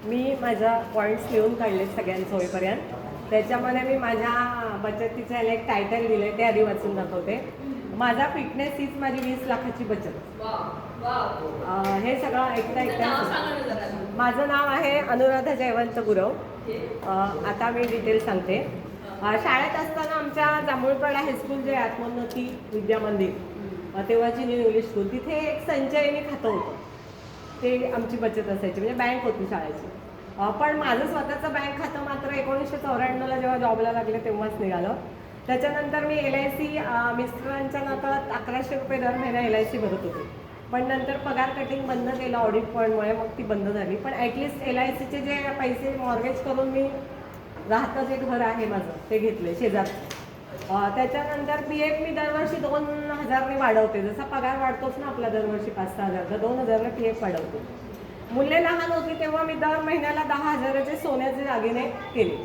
मी माझा पॉईंट्स लिहून काढले सगळ्यांच्या होईपर्यंत. त्याच्यामध्ये मी माझ्या बचतीचं याला एक टायटल दिलं आहे, ते आधी वाचून दाखवते. माझा फिटनेस हीच माझी 20 लाखाची बचत. हे सगळं ऐकता माझं नाव आहे अनुराधा जयवंत गुरव. आता मी डिटेल सांगते. शाळेत असताना आमच्या जांभूळपाडा हायस्कूल जे आत्मोन्नती विद्या मंदिर, तेव्हाची न्यू इंग्लिश स्कूल, तिथे एक संचयनी खातं होतं. ते आमची बचत असायची, म्हणजे बँक होती शाळेची. पण माझं स्वतःचं बँक खातं मात्र 1994ला जेव्हा जॉबला लागले तेव्हाच निघालं. त्याच्यानंतर मी LIC मिस्टरांच्या नकळत 1100 रुपये दर महिना LIC भरत होते. पण नंतर पगार कटिंग बंद केलं ऑडिट पॉईंटमुळे, मग ती बंद झाली. पण ॲटलिस्ट LICचे जे पैसे मॉर्गेज करून मी राहतं जे घर आहे माझं ते घेतले शेजारचं. त्याच्यानंतर PF मी दरवर्षी 2000ने वाढवते. जसा पगार वाढतोच ना आपला दरवर्षी 5-6 हजार, तर 2000ला PF वाढवते. मुले लहान होती तेव्हा मी दर महिन्याला 10,000चे सोन्याचे दागिने केले.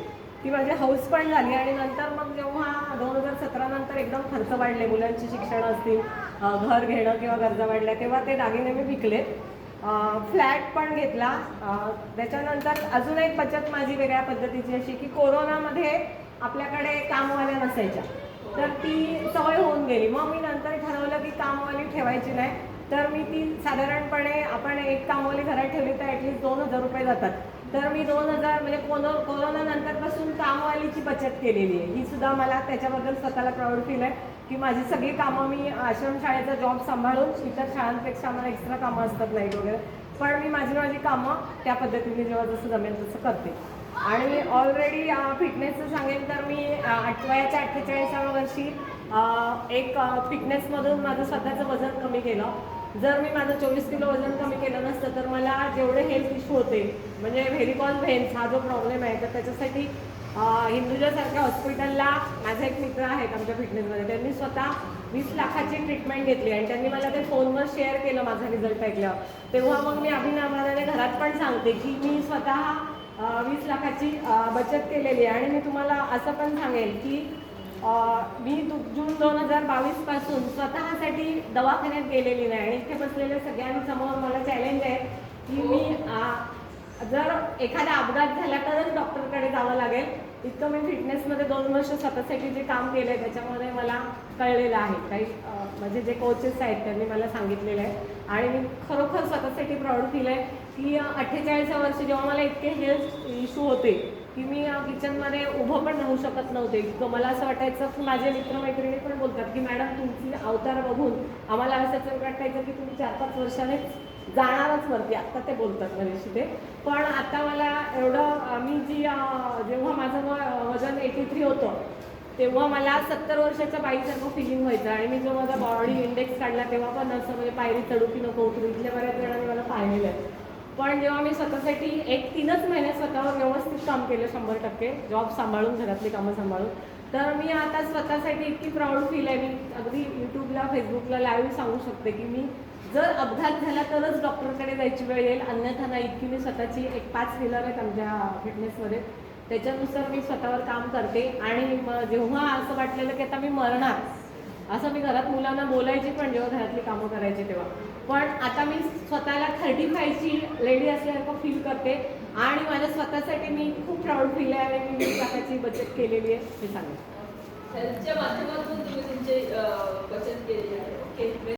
ती माझी हौस पण झाली. आणि नंतर मग जेव्हा 2017 नंतर एकदम खर्च वाढले, मुलांची शिक्षण असतील, घर घेणं किंवा गरजा वाढल्या, तेव्हा ते दागिने मी विकले. फ्लॅट पण घेतला. त्याच्यानंतर अजून एक बचत माझी वेगळ्या पद्धतीची अशी की कोरोनामध्ये आपल्याकडे कामवाल्या नसायच्या, तर ती सवय होऊन गेली. मग मी नंतर ठरवलं की कामवाली ठेवायची नाही, तर मी ती साधारणपणे आपण एक कामवाली घरात ठेवली तर ॲटलिस्ट 2000 रुपये जातात. तर मी 2000 म्हणजे कोरोना नंतरपासून कामवालीची बचत केलेली आहे. ही सुद्धा मला त्याच्याबद्दल स्वतःला प्राऊड फील आहे की माझी सगळी कामं मी आश्रमशाळेचा जॉब सांभाळून, इतर शाळांपेक्षा मला एक्स्ट्रा कामं असतात नाईट वगैरे, पण मी माझी कामं त्या पद्धतीने जेव्हा जसं जमेल तसं करते. आणि ऑलरेडी फिटनेसचं सांगेन तर मी वयाच्या 48व्या वर्षी एक फिटनेसमधून माझं स्वतःचं वजन कमी केलं. जर मी माझं 24 किलो वजन कमी केलं नसतं तर मला जेवढे हेल्थ इश्यू होते, म्हणजे व्हेरिकॉज व्हेन्स हा जो प्रॉब्लेम आहे, तर त्याच्यासाठी हिंदुजासारख्या हॉस्पिटलला माझे एक मित्र आहेत आमच्या फिटनेसमध्ये, त्यांनी स्वतः 20 लाखाची ट्रीटमेंट घेतली. आणि त्यांनी मला ते फोनवर शेअर केलं माझा रिझल्ट ऐकल्यावर. तेव्हा मग मी अभिमानाने घरात पण सांगते की मी स्वतः 20 लाखाची बचत केलेली आहे. आणि मी तुम्हाला असं पण सांगेल की मी जून 2022 पासून स्वतःसाठी दवाखान्यात गेलेली नाही. आणि इथे बसलेल्या सगळ्यांसमोर मला चॅलेंज आहे की मी जर एखादा अपघात झाला तरच डॉक्टरकडे जावं लागेल, इतकं मी फिटनेसमध्ये 2 वर्ष स्वतःसाठी जे काम केलं आहे त्याच्यामध्ये मला कळलेलं आहे. काही म्हणजे जे कोचेस आहेत त्यांनी मला सांगितलेलं आहे. आणि मी खरोखर स्वतःसाठी प्राऊड फील आहे की 48व्या वर्षी जेव्हा मला इतके हेल्थ इश्यू होते की मी किचनमध्ये उभं पण राहू शकत नव्हते, इतकं मला असं वाटायचं की माझे मित्रमैत्रिणी पण बोलतात की मॅडम तुमची अवतार बघून आम्हाला असं वाटायचं की तुम्ही 4-5 वर्षानेच जाणारच वरती. आत्ता ते बोलतात म्हणजे ते. पण आता मला एवढं मी जेव्हा माझं वजन 83 होतं तेव्हा मला 70 वर्षाच्या बाईसारखं फिलिंग व्हायचं. आणि मी जो माझा बॉडी इंडेक्स काढला तेव्हा पण असं म्हणजे पायरी चढू की नको उतरू, इथल्या बऱ्याच जणांनी मला पाहिलेलं आहे. पण जेव्हा मी स्वतःसाठी 3च महिने स्वतःवर व्यवस्थित काम केलं 100%, जॉब सांभाळून, घरातली कामं सांभाळून, तर मी आता स्वतःसाठी इतकी प्राऊड फील आहे. मी अगदी यूट्यूबला, फेसबुकला लाईव्ह सांगू शकते की मी जर अपघात झाला तरच डॉक्टरकडे जायची वेळ येईल, अन्यथा नाही. इतकी मी स्वतःची 5 व्हीलर आहेत आमच्या फिटनेसमध्ये, त्याच्यानुसार मी स्वतःवर काम करते. आणि जेव्हा असं वाटलेलं की आता मी मरणार, असं मी घरात मुलांना बोलायची पण जेव्हा घरातली कामं करायची तेव्हा, पण आता मी स्वतःला 35ची लेडी असल्यासारखं फील करते. आणि माझ्या स्वतःसाठी मी खूप प्राऊड फील आहे आणि मी 20 लाखाची बचत केलेली आहे हे सांगेन. हेल्थच्या माध्यमातून तुम्ही तुमची बचत केलेली आहे. ओके.